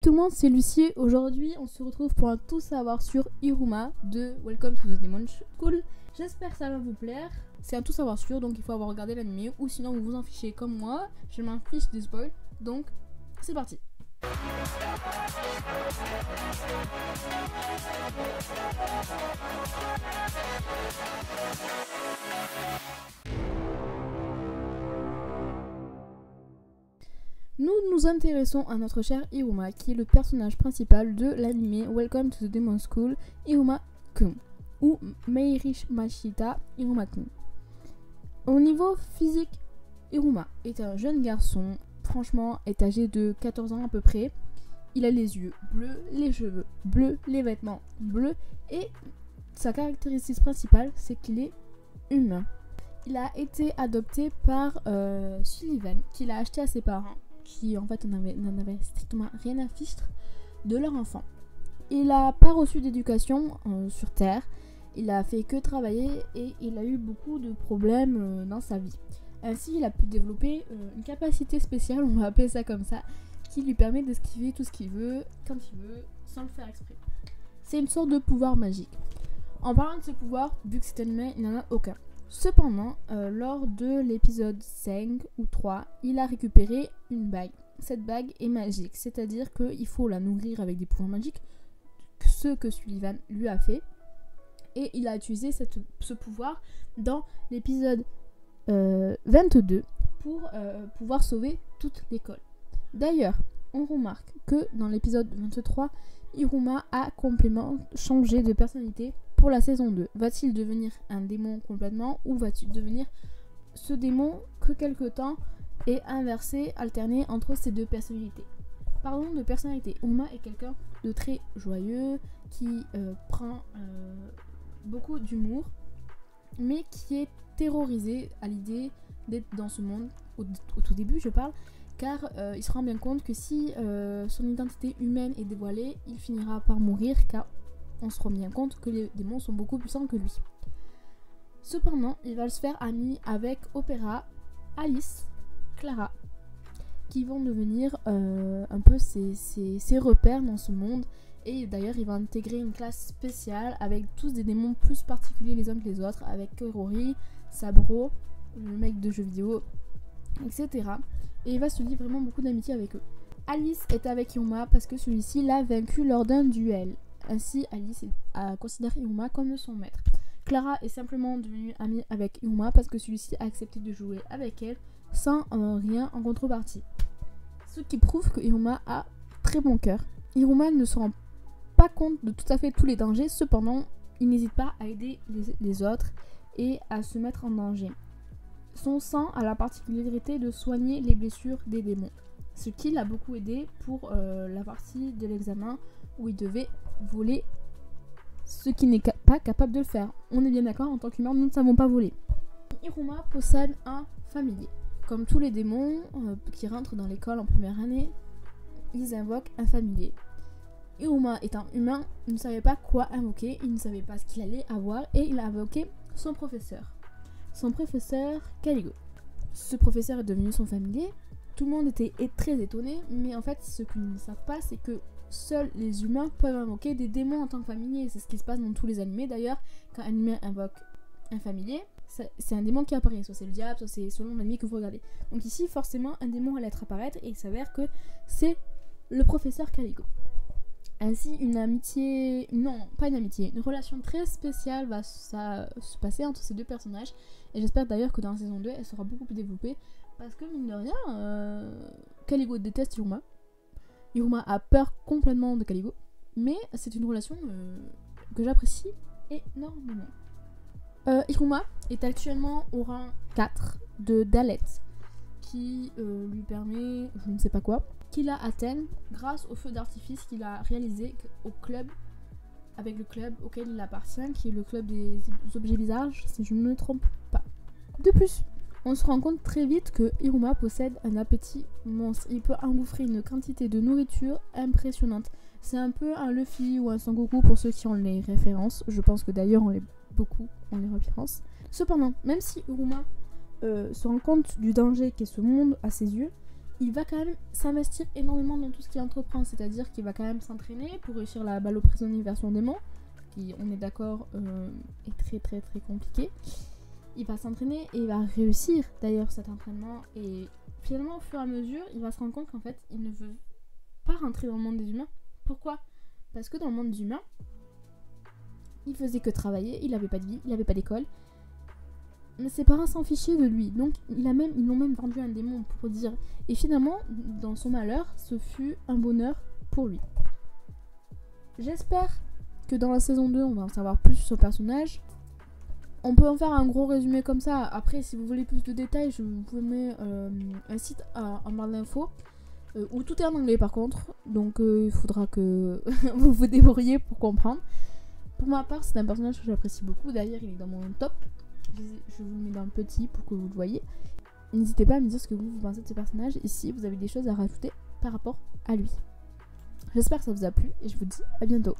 Tout le monde, c'est Lucie. Aujourd'hui, on se retrouve pour un tout savoir sur Iruma de Welcome to the Demon School. J'espère que ça va vous plaire. C'est un tout savoir sur, donc il faut avoir regardé l'anime ou sinon vous vous en fichez comme moi. Je m'en fiche des spoils, donc c'est parti. Nous nous intéressons à notre cher Iruma, qui est le personnage principal de l'anime Welcome to the Demon School, Iruma-kun, ou Meirish Mashita Iruma-kun. Au niveau physique, Iruma est un jeune garçon, franchement, est âgé de 14 ans à peu près. Il a les yeux bleus, les cheveux bleus, les vêtements bleus, et sa caractéristique principale, c'est qu'il est humain. Il a été adopté par Sullivan, qu'il a acheté à ses parents, qui en fait n'en avaient strictement rien à fiche de leur enfant. Il n'a pas reçu d'éducation sur Terre, il a fait que travailler et il a eu beaucoup de problèmes dans sa vie. Ainsi, il a pu développer une capacité spéciale, on va appeler ça comme ça, qui lui permet d'esquiver tout ce qu'il veut, quand il veut, sans le faire exprès. C'est une sorte de pouvoir magique. En parlant de ce pouvoir, vu que c'est un humain, il n'en a aucun. Cependant, lors de l'épisode 5 ou 3, il a récupéré une bague. Cette bague est magique, c'est-à-dire qu'il faut la nourrir avec des pouvoirs magiques, ce que Sullivan lui a fait. Et il a utilisé ce pouvoir dans l'épisode 22 pour pouvoir sauver toute l'école. D'ailleurs, on remarque que dans l'épisode 23, Iruma a complètement changé de personnalité pour la saison 2. Va-t-il devenir un démon complètement ou va-t-il devenir ce démon que quelque temps est inversé, alterné entre ces deux personnalités? Parlons de personnalité. Iruma est quelqu'un de très joyeux, qui prend beaucoup d'humour, mais qui est terrorisé à l'idée d'être dans ce monde, au tout début je parle, car il se rend bien compte que si son identité humaine est dévoilée, il finira par mourir, car on se rend bien compte que les démons sont beaucoup plus puissants que lui. Cependant, il va se faire ami avec Opera, Alice, Clara, qui vont devenir un peu ses repères dans ce monde. Et d'ailleurs, il va intégrer une classe spéciale avec tous des démons plus particuliers les uns que les autres, avec Kurori, Sabro, le mec de jeux vidéo, etc. Et il va se lier vraiment beaucoup d'amitié avec eux. Alice est avec Iruma parce que celui-ci l'a vaincu lors d'un duel. Ainsi, Alice considère Iruma comme son maître. Clara est simplement devenue amie avec Iruma parce que celui-ci a accepté de jouer avec elle sans rien en contrepartie. Ce qui prouve que Iruma a très bon cœur. Iruma ne se rend pas compte de tout à fait tous les dangers, cependant, il n'hésite pas à aider les autres et à se mettre en danger. Son sang a la particularité de soigner les blessures des démons, ce qui l'a beaucoup aidé pour la partie de l'examen où il devait voler, ce qui n'est pas capable de le faire. On est bien d'accord, en tant qu'humain, nous ne savons pas voler. Iruma possède un familier. Comme tous les démons qui rentrent dans l'école en première année, ils invoquent un familier. Iruma étant humain, il ne savait pas quoi invoquer, il ne savait pas ce qu'il allait avoir et il a invoqué son professeur. Son professeur Caligo. Ce professeur est devenu son familier. Tout le monde était très étonné, mais en fait, ce qu'ils ne savent pas, c'est que seuls les humains peuvent invoquer des démons en tant que familier. C'est ce qui se passe dans tous les animés. D'ailleurs, quand un humain invoque un familier, c'est un démon qui apparaît. Soit c'est le diable, soit c'est selon l'ennemi que vous regardez. Donc ici, forcément, un démon allait être apparaître et il s'avère que c'est le professeur Caligo. Ainsi, une relation très spéciale va se passer entre ces deux personnages. Et j'espère d'ailleurs que dans la saison 2, elle sera beaucoup plus développée. Parce que, mine de rien, Caligo déteste Iruma. Iruma a peur complètement de Caligo. Mais c'est une relation que j'apprécie énormément. Iruma est actuellement au rang 4 de Dalet, qui lui permet, je ne sais pas quoi, qu'il a atteint grâce au feu d'artifice qu'il a réalisé avec le club auquel il appartient, qui est le club des objets bizarres, si je ne me trompe pas. De plus, on se rend compte très vite que Iruma possède un appétit monstre. Il peut engouffrer une quantité de nourriture impressionnante. C'est un peu un Luffy ou un Son Goku pour ceux qui ont les références. Je pense que d'ailleurs on les références. Cependant, même si Iruma se rend compte du danger qu'est ce monde à ses yeux, il va quand même s'investir énormément dans tout ce qu'il entreprend, c'est-à-dire qu'il va quand même s'entraîner pour réussir la balle aux prisonniers version démon, qui, on est d'accord, est très très très compliqué. Il va s'entraîner et il va réussir d'ailleurs cet entraînement, et finalement au fur et à mesure, il va se rendre compte qu'en fait, il ne veut pas rentrer dans le monde des humains. Pourquoi ? Parce que dans le monde des humains, il faisait que travailler, il n'avait pas de vie, il n'avait pas d'école. Mais ses parents s'en fichaient de lui, donc ils l'ont même vendu à un démon pour dire. Et finalement, dans son malheur, ce fut un bonheur pour lui. J'espère que dans la saison 2, on va en savoir plus sur ce personnage. On peut en faire un gros résumé comme ça. Après, si vous voulez plus de détails, je vous mets un site en barre d'infos où tout est en anglais par contre. Donc il faudra que vous vous débrouillez pour comprendre. Pour ma part, c'est un personnage que j'apprécie beaucoup. D'ailleurs, il est dans mon top. Je vous le mets dans le petit pour que vous le voyez. N'hésitez pas à me dire ce que vous pensez de ce personnage et si vous avez des choses à rajouter par rapport à lui. J'espère que ça vous a plu et je vous dis à bientôt.